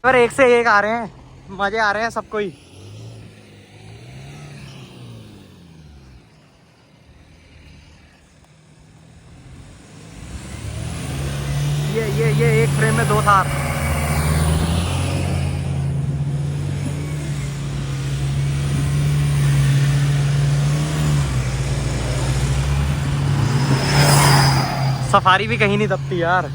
पर एक से एक आ रहे हैं, मजे आ रहे हैं सबको ही। ये एक फ्रेम में 2 थार। सफारी भी कहीं नहीं दबती यार।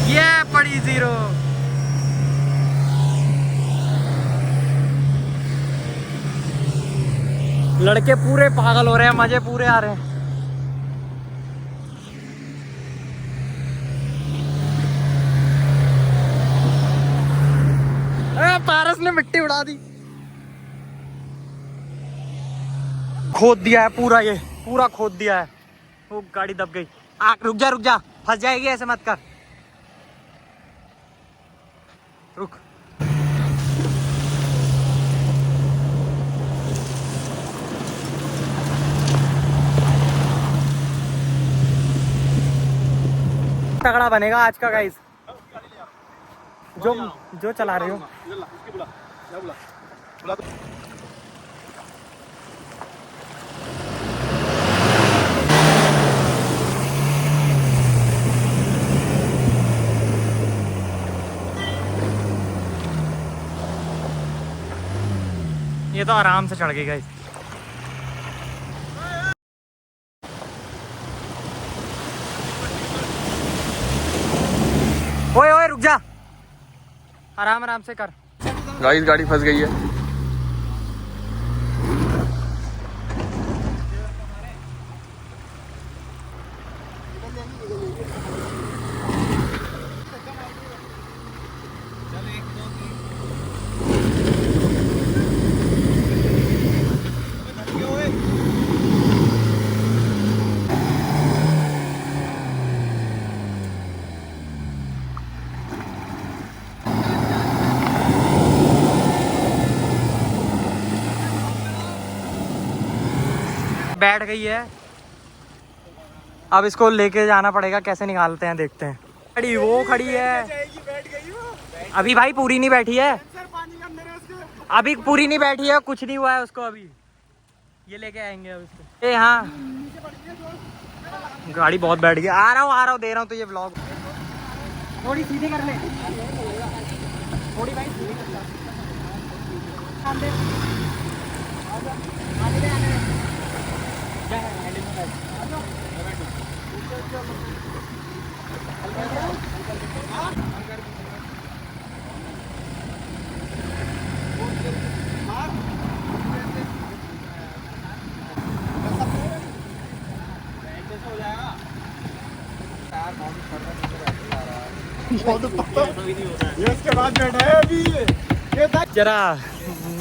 ये पड़ी 0। लड़के पूरे पागल हो रहे हैं, मजे पूरे आ रहे हैं। पारस ने मिट्टी उड़ा दी। खोद दिया है पूरा, ये पूरा खोद दिया है। वो गाड़ी दब गई। रुक जा, फंस जाएगी, ऐसे मत कर, रुक। तगड़ा बनेगा आज का गाइस, जो चला रहे हो। ये तो आराम से चढ़ गई गाइस। ओए रुक जा, आराम से कर। गाइस गाड़ी फंस गई है। बैठ गई है, अब इसको लेके जाना पड़ेगा। कैसे निकालते हैं देखते हैं। गाड़ी वो खड़ी है अभी भाई, पूरी नहीं बैठी है अभी, पूरी नहीं बैठी है, कुछ नहीं हुआ है उसको अभी। ये लेके आएंगे अब इसको। हाँ गाड़ी बहुत बैठ गई। आ रहा हूँ दे रहा हूँ। तो ये व्लॉग थोड़ी सीधी कर ले, थोड़ी भाई सीधी कर ले। ये उसके बाद बैठा है अभी। जरा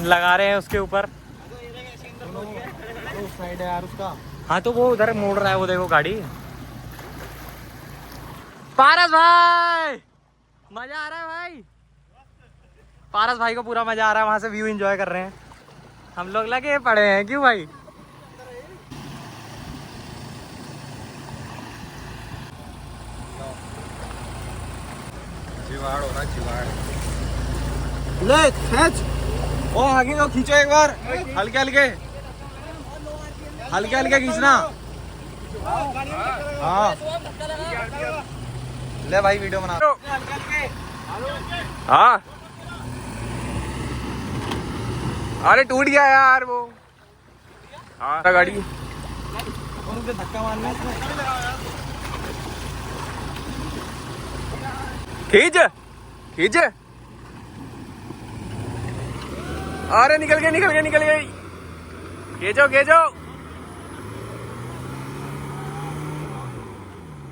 लगा रहे हैं उसके ऊपर। साइड है यार उसका। हाँ तो वो उधर मोड़ रहा है, वो देखो गाड़ी। पारस भाई मजा आ रहा है भाई। पारस भाई को पूरा मजा आ रहा है, वहां से व्यू एंजॉय कर रहे हैं। हम लोग लगे पड़े हैं, क्यों भाई। चिवाड़ हो रहा, चिवाड़। ले खींच। ओ आगे को खींचो एक बार, हल्के हल्के खींचना। हाँ ले भाई वीडियो बना। हाँ अरे टूट गया यार वो। हाँ गाड़ी धक्का मारना है। खींच। अरे निकल गई। खींचो।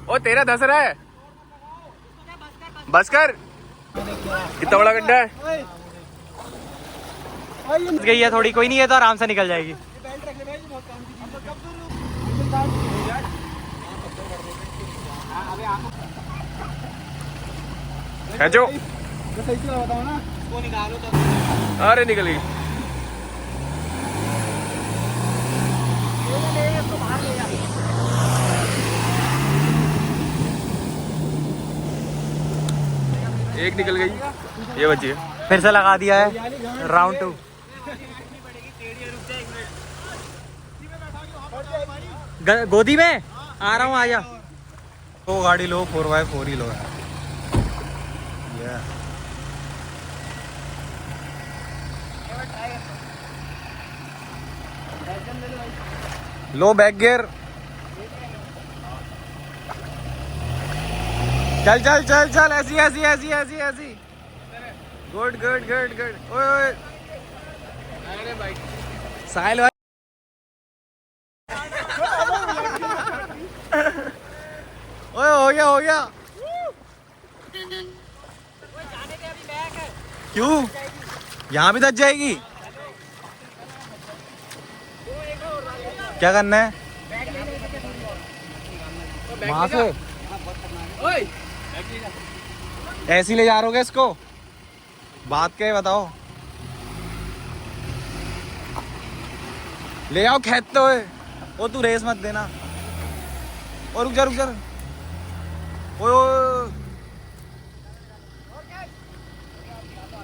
ओ तेरा धस रहा है, बस कर। कितना बड़ा गड्ढा है। गई है थोड़ी, कोई नहीं है तो आराम से निकल जाएगी। खींचो। सही से बताओ ना, इसको निकालो तो। अरे निकल गई। एक निकल गई, ये बची है। फिर से लगा दिया है राउंड 2। गोदी में आ रहा हूँ, आजा। तो गाड़ी लो, 4x4 ही लो यार। Low back gear. चल चल चल चल, ऐसी ऐसी ऐसी ऐसी ऐसी। Good good good good. ओए साहिल भाई, ओए हो गया हो गया। क्यों? यहाँ भी दच जाएगी। क्या करना है वहां से? ऐसे ही ले जा रहे हो इसको? बात क्या है बताओ। ले आओ खेदते हुए। ओ तू रेस मत देना। और रुक जा रुक जा। ओए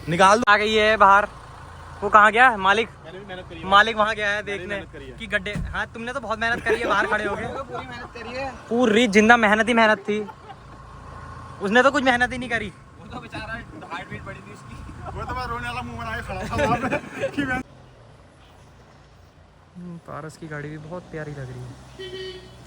निकाल दो। आ गई है बाहर। वो कहाँ गया मालिक? मालिक वहाँ गया है देखने कि गड्ढे। हाँ तुमने तो बहुत मेहनत करी है बाहर खड़े हो गए। पूरी मेहनत करी है। पूरी जिंदा मेहनत ही मेहनत थी। उसने तो कुछ मेहनत ही नहीं करी। वो तो बेचारा हार्ट बीट बढ़ी थी उसकी। वो तो मैं रोने वाला मुंह बना के खड़ा था वहां पे कि मैं। पारस की गाड़ी भी बहुत प्यारी लग रही है।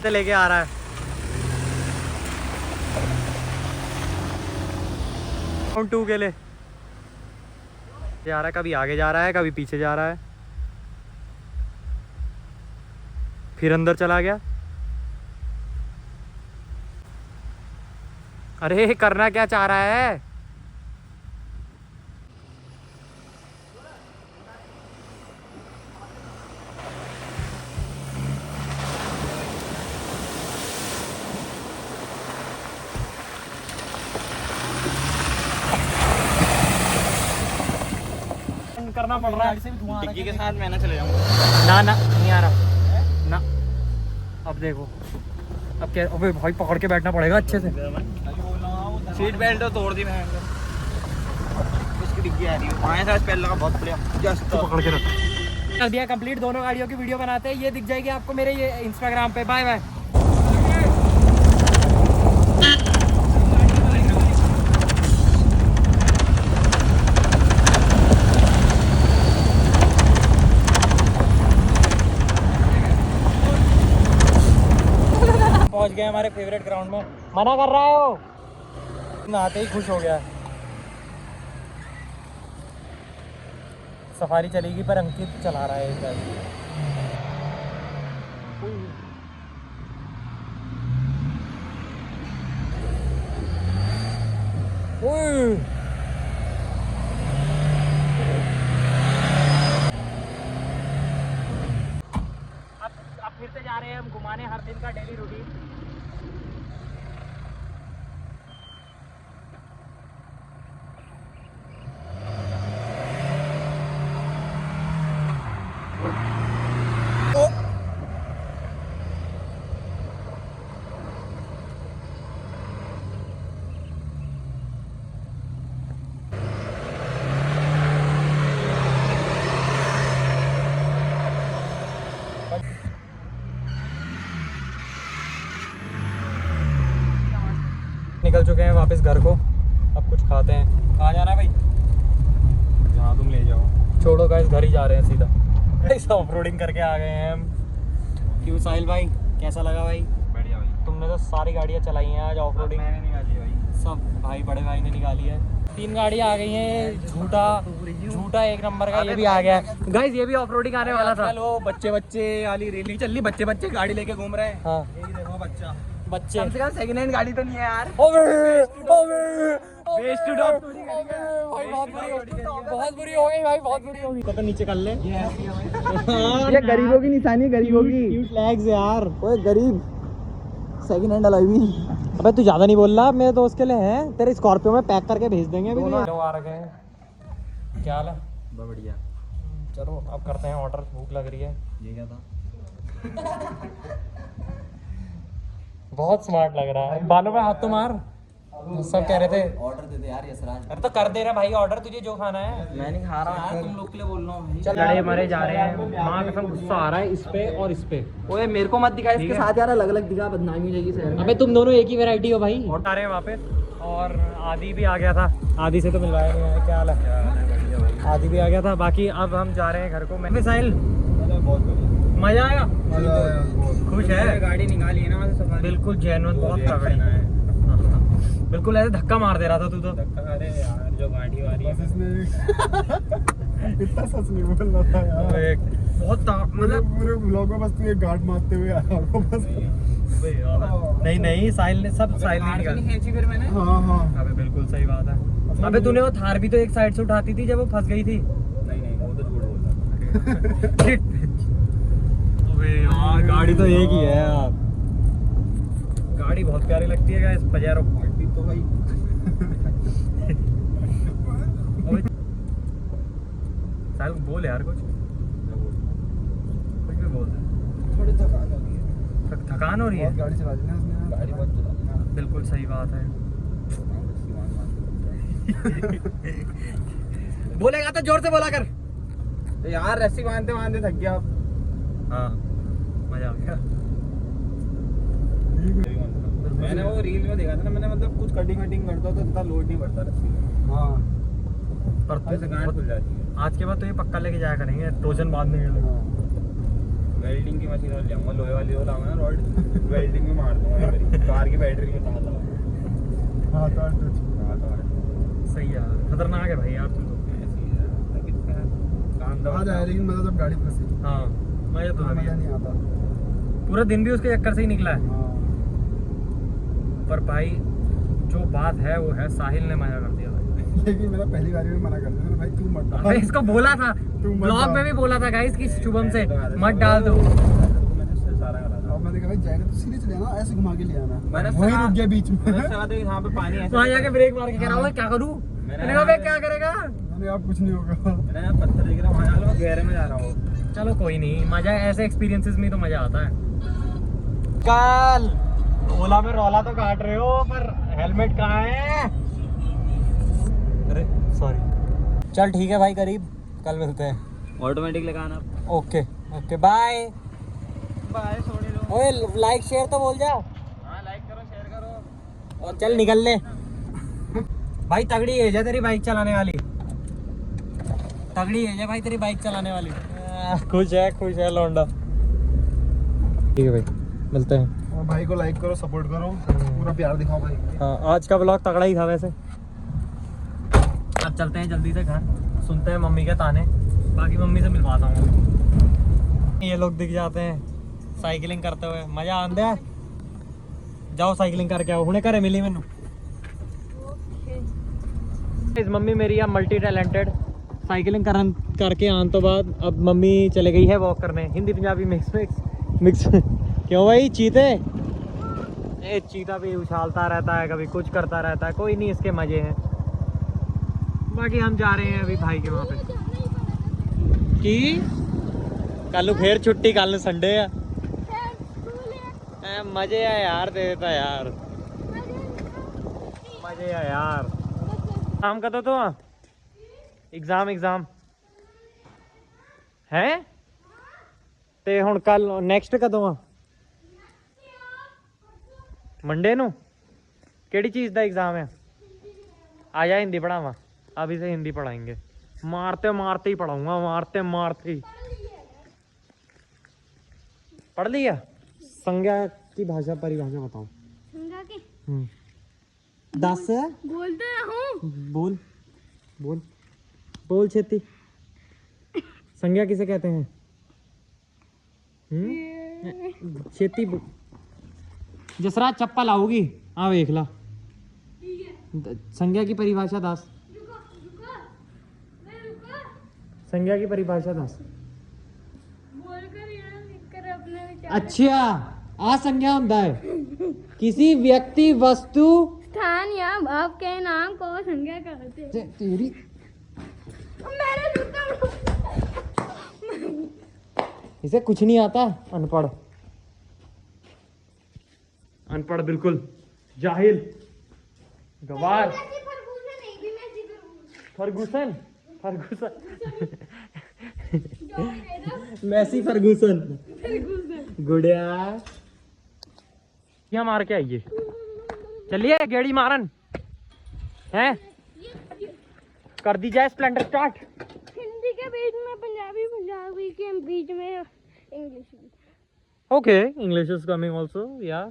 लेके आ रहा है। राउंड 2 के लिए जा रहा है। कभी आगे जा रहा है, कभी पीछे जा रहा है, फिर अंदर चला गया। अरे करना क्या चाह रहा है? करना पड़ रहा है। डिग्गी के साथ मैं ना चले जाऊंगा। ना ना नहीं आ रहा ना। अब देखो, अब क्या? अबे भाई पकड़ के बैठना पड़ेगा अच्छे से। सीट बेल्ट तो तोड़ दी मैंने। इसकी डिग्गी आ रही है। पाए साथ पहले लगा बहुत बढ़िया। जस्ट तो पकड़ के रख। कर दिया कंप्लीट। दोनों गाड़ियों की वीडियो बनाते हैं। ये दिख जाएगी आपको मेरे ये इंस्टाग्राम पे। Bye bye. पहुंच गए हमारे फेवरेट ग्राउंड में। मना कर रहा है वो, नहाते ही खुश हो गया। सफारी चलेगी पर अंकित चला रहा है एक गाड़ी। अब फिर से जा रहे हैं हम घुमाने। हर दिन का डेली रूटीन। निकल चुके हैं वापस घर को। अब कुछ खाते हैं। कहाँ जाना है भाई? जहाँ तुम ले जाओ। छोड़ो गाइस, घर ही जा रहे हैं सीधा। ऑफ रोडिंग करके आ गए हैं हम। क्यों साहिल भाई, कैसा लगा भाई? बढ़िया भाई। तुमने तो सारी गाड़ियाँ चलाई हैं आज ऑफ रोडिंग। मैंने निकाली भाई। सब भाई, बड़े भाई ने निकाली है। 3 गाड़ियाँ आ गई हैं। झूठा एक नंबर का ये भी आ गया है। गाइस ये भी ऑफ रोडिंग आने वाला था। चलो बच्चे वाली रेली चल रही। बच्चे गाड़ी लेके घूम रहे हैं। हाँ यही देखो बच्चा। बच्चे कम से कम सेकंड हैंड गाड़ी तो नहीं है यार। बेस्ट टू टॉप भाई बहुत बुरी हो गई, बहुत बुरी हो गई भाई, बहुत बुरी हो गई। तो नीचे कर ले। ये गरीबों की निशानी, गरीबों की। क्यूट फ्लैग्स यार। ओए गरीब, सेकंड हैंड अलाई भी। अबे तू ज्यादा नहीं बोल रहा, मेरे दोस्त के लिए है, तेरे स्कॉर्पियो में पैक करके भेज देंगे अभी। लोग आ रखे हैं। क्या हाल है? बहुत बढ़िया। चलो अब करते हैं ऑर्डर, भूख लग रही है। ये क्या था? बहुत स्मार्ट लग रहा है। बालों में हाथ तो मार। सब कह रहे थे ऑर्डर दे दे यार यशराज। अरे तो कर दे रहा भाई ऑर्डर, तुझे जो खाना है। मैं नहीं खा रहा यार, तुम लोग के लिए बोल रहा हूँ। चल लड़े मरे जा रहे हैं, माँ कसम गुस्सा आ रहा है इस पे और इस पे। ओए मेरे को मत दिखा इसके साथ यार, अलग अलग दिखा, बदनामी हो जाएगी शहर में। अबे तुम दोनों एक ही वैरायटी हो भाई। और आ रहे हैं वापस, और आदि भी आ गया था। आदि से तो मिलवाया नहीं है। क्या हाल है? आदि भी आ गया था। बाकी अब हम जा रहे हैं घर को। मैं साहिल मजा आया, खुश है। गाड़ी निकाली है ना वहाँ से सफारी। बिल्कुल जेन्युइन, बहुत तगड़ी। बिल्कुल ऐसे धक्का मार दे रहा था तू तो। अरे यार जो गाड़ी वाली है इतना सच नहीं बोल रहा था यार। बहुत मतलब पूरे ब्लॉग में बस तू एक गार्ड मारते हुए आया हो बस। नहीं नहीं, साहिल ने सब, साहिल ने निकाल। खींची फिर मैंने। हाँ हाँ। अबे बिल्कुल सही बात है। अबे तूने वो थार भी तो एक साइड से उठाती थी जब वो फंस गई थी। नहीं वो तो झूठ बोल रहा है। अबे यार गाड़ी तो एक ही है यार। गाड़ी बहुत प्यारी लगती है गाइस, पजेरो। तो भाई साहिल बोल यार कुछ भी बोल। थोड़ी थकान हो रही है। थकान हो रही है। गाड़ी चला दी ना उसने। गाड़ी बहुत चला दी ना। बिल्कुल सही बात है। बोलेगा तो जोर से बोला कर। तो यार रस्सी बांधते बांधते थक गया अब। हाँ मजा आ गया। मैंने वो रील में देखा था ना, मैंने मतलब कुछ कटिंग करता तो इतना लोड नहीं पड़ता रस्सी में। हाँ पर ऐसे गांठ खुल जाती है। आज के बाद तो ये पक्का लेके जाया करेंगे ट्रोजन बांधने के लिए। वेल्डिंग की मशीन और ले आऊंगा, लोहे वाली वो लाऊंगा ना रॉड, वेल्डिंग में मार दूंगा इधर। कार की बैटरी में तार लगा। हाँ तो सही है, खतरनाक है भाई यार तू तो। आ जाए, लेकिन मतलब जब गाड़ी फंसी हाँ मजा तो अभी मजा है। नहीं आता। पूरा दिन भी उसके चक्कर से ही निकला है। हाँ पर भाई जो बात है वो है, साहिल ने मजा कर दिया भाई। लेकिन मेरा पहली बार में मना कर दिया भाई, तू मत अबे इसको बोला था, मत ब्लॉग डाल। में भी बोला था गाइस कि शुभम से मत डाल दो। मैंने सारा करा था। अब मैंने कहा भाई जाएगा तो सीधे चले आना, ऐसे घुमा के ले आना। मैंने वहीं सहा- रुक गया बीच में। मैंने सहा तो यहाँ पे पानी ऐसे वहाँ जाके ब्रेक मार के कह रहा हूँ क्या करूँ। मैंने कहा बे क्या करेगा। मैंने आप कुछ नहीं होगा। मैंने यहाँ पत्थर दिख रहा है, वहाँ जा लो, गहरे में जा रहा हूँ। चलो कोई नहीं, मजा ऐसे एक्सपीरियंसेस में तो मजा आता है। कल ओला में रौला तो काट रहे हो, पर हेलमेट कहाँ है? अरे सॉरी। चल ठीक है भाई, करीब कल मिलते हैं। ऑटोमेटिक लगाना। ओके ओके बाय बाय, छोड़ लो। ओए लाइक शेयर तो बोल जा। हाँ लाइक करो, शेयर करो। और चल निकल ले भाई। तगड़ी एज है तेरी बाइक चलाने वाली, तगड़ी एज है भाई तेरी बाइक चलाने वाली। खुश है लौंडा। ठीक है भाई, मिलते हैं। और भाई को लाइक करो, सपोर्ट करो, पूरा प्यार दिखाओ भाई। हाँ आज का ब्लॉग तगड़ा ही था वैसे। अब चलते हैं जल्दी से घर, सुनते हैं मम्मी के ताने, बाकी मम्मी से मिलवाता हूँ। ये लोग दिख जाते हैं साइकिलिंग करते हुए, मजा आंदे है। जाओ साइकिलिंग करके आओ, हुणे घरे मिली मैनू। इस मम्मी मेरी है मल्टी टैलेंटेड। साइकिलिंग करके आने तो बाद अब मम्मी चले गई है वॉक करने। हिंदी पंजाबी मिक्स क्यों भाई चीते? ये चीता भी उछालता रहता है, कभी कुछ करता रहता है, कोई नहीं, इसके मजे हैं। बाकी हम जा रहे हैं अभी भाई के वहाँ पे। की कल फिर छुट्टी, कल संडे है। मजे है यार, दे देता यार, मजे है यार। काम कदों तो एग्जाम है ते हुण कल नैक्सट कदों आ? मंडे नू केड़ी चीज़ का एग्जाम है? आ जा हिंदी पढ़ावा, अभी से हिंदी पढ़ाएंगे। मारते मारते ही पढ़ाऊंगा, मारते मारते ही। पढ़ लिया? संज्ञा की भाषा परिभाषा बताओ। संज्ञा की 10 बोलते हूँ। बोल बोल बोल छेती। संज्ञा किसे कहते हैं? छेती जसरा चप्पल आऊगी हाँ देख ला संज्ञा की परिभाषा दस संज्ञा की परिभाषा दस अच्छा आ संज्ञा होता है किसी व्यक्ति वस्तु स्थान या भाव के नाम को संज्ञा कहते हैं। तेरी मेरा जूता इसे कुछ नहीं आता अनपढ़ अनपढ़ बिल्कुल जाहिल गवार फर्गूसन फर्गूसन मैसी फर्गूसन गुड़िया क्या मार के आइए चलिए गेड़ी मारन हैं कर दी जाए स्प्लेंडर स्टार्ट हिंदी के बीच में पंजाबी पंजाबी के बीच में English okay English is coming also yeah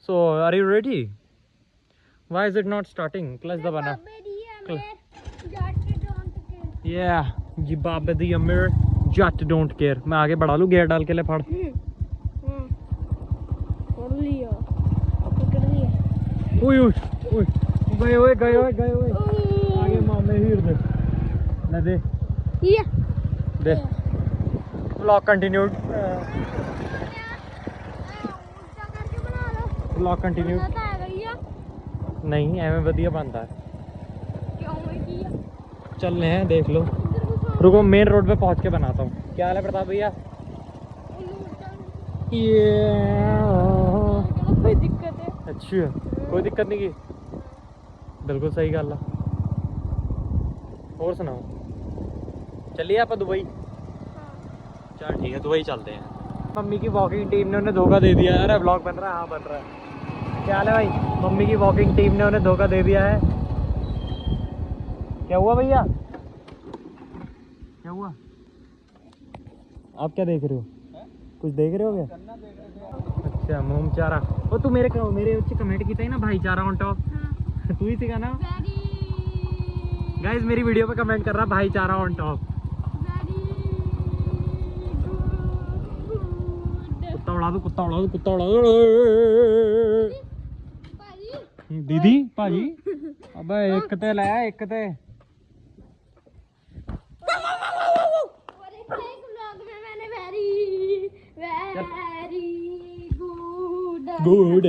so are you ready why is it not starting plus the banana yeah जी बाबे दी अमीर जट डोंट केयर मैं आगे बढ़ा लूं गियर डाल के ले फड़ ओए ओए ओए गए ओए आगे मामे हीर दे ले दे दे ब्लॉग कंटिन्यूड ब्लॉग कंटिन्यूड नहीं एवं वधिया बनता है चल रहे हैं देख लो रुको मेन रोड पे पहुंच के बनाता हूँ क्या हाल है प्रताप भैया कोई दिक्कत है अच्छा कोई दिक्कत नहीं की बिल्कुल सही गल है और सुनाओ चलिए आप दुबई चल ठीक है दुबई चलते हैं मम्मी की वॉकिंग टीम ने उन्हें धोखा दे दिया है अरे ब्लॉग बन रहा है हाँ बन रहा है क्या हाल है भाई मम्मी की वॉकिंग टीम ने उन्हें धोखा दे दिया है क्या हुआ भैया क्या हुआ आप क्या देख रहे हो कुछ देख रहे हो क्या अच्छा मोम चारा ओ तू मेरे ऊपर कमेंट किया ना भाईचारा ऑन टॉप तू ही सीखा ना गाइस मेरी वीडियो पे कमेंट कर रहा भाईचारा ऑन टॉप कुत्ता उड़ा दो दीदी भाजी अबे एक ते ले एक ते गुड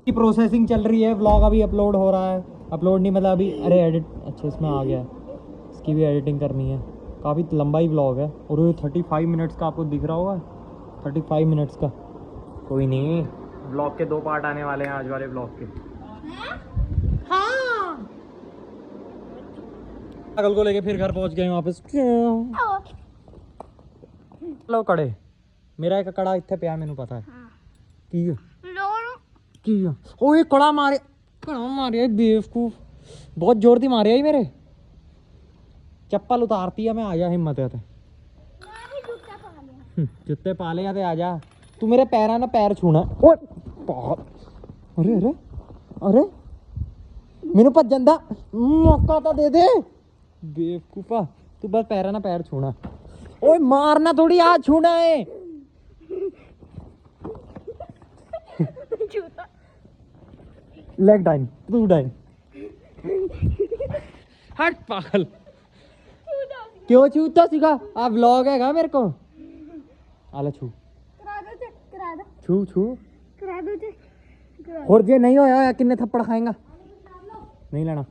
की प्रोसेसिंग चल रही है व्लॉग अभी अपलोड हो रहा है अपलोड नहीं मतलब अभी अरे एडिट अच्छा इसमें आ गया है इसकी भी एडिटिंग करनी है काफ़ी लंबा ही व्लॉग है और ये 35 मिनट्स का आपको दिख रहा होगा 35 मिनट्स का कोई नहीं व्लॉग के 2 पार्ट आने वाले हैं आज वाले व्लॉग के हाँ पागल को लेके फिर घर पहुंच गए वापस लो कड़े मेरा एक कड़ा इत्थे पिया मैनू पता है की ओए कड़ा मारे बेवकूफ बहुत जोर दी मारे मेरे चप्पल उतारती है मैं आ जा हिम्मत है जूते पा ले आ जा तू मेरे पैर ना पैर छूना ओए अरे अरे अरे मैनू भजन दा मौका तो दे दे बेवकूफा तू बस पैर ना पैर छूना ओए मारना थोड़ी आ छूना है लेग डाइन तू डाइन हट पागल क्यों छूता सीगा आ व्लॉग हैगा मेरे को आला छू छू छू और जे नहीं होया किन्ने थप्पड़ खाएगा नहीं लेना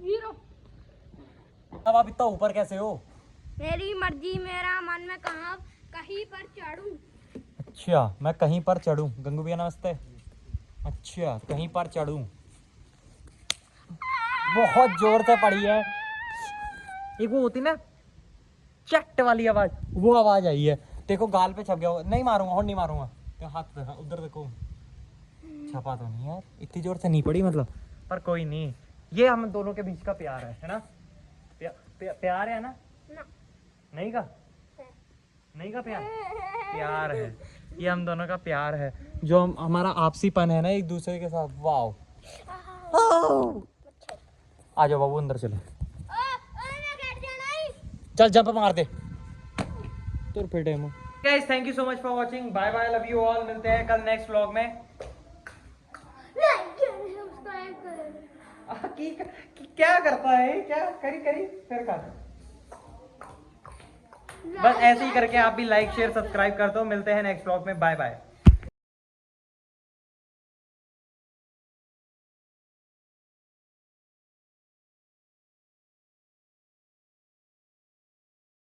अब आप इतना ऊपर कैसे हो मेरी मर्जी मेरा मन में कहीं पर चढ़ूं अच्छा मैं कहीं पर चढ़ूं गंगू भैया नमस्ते अच्छा कहीं पर चढ़ूं बहुत जोर से पड़ी है एक वो होती ना चट वाली आवाज वो आवाज आई है देखो गाल पे छप गया नहीं मारूंगा और नहीं मारूंगा तो हाथ उधर देखो छपा तो नहीं यार इतनी जोर से नहीं पड़ी मतलब पर कोई नहीं ये हम दोनों के बीच का प्यार है ना प्यार है ना नहीं का प्यार है ये हम दोनों का प्यार है जो हमारा आपसीपन है ना एक दूसरे के साथ वाओ आ जाओ बाबू अंदर चलो चल जंप मार दे तुर फिटे guys thank you so much for watching, bye bye, love you all, मिलते हैं कल नेक्स्ट व्लॉग में। लाइक करें, सब्सक्राइब करें। क्या करता है, क्या करी फिर कर, बस ऐसे ही करके आप भी लाइक शेयर सब्सक्राइब कर दो। मिलते हैं नेक्स्ट व्लॉग में, बाय बाय।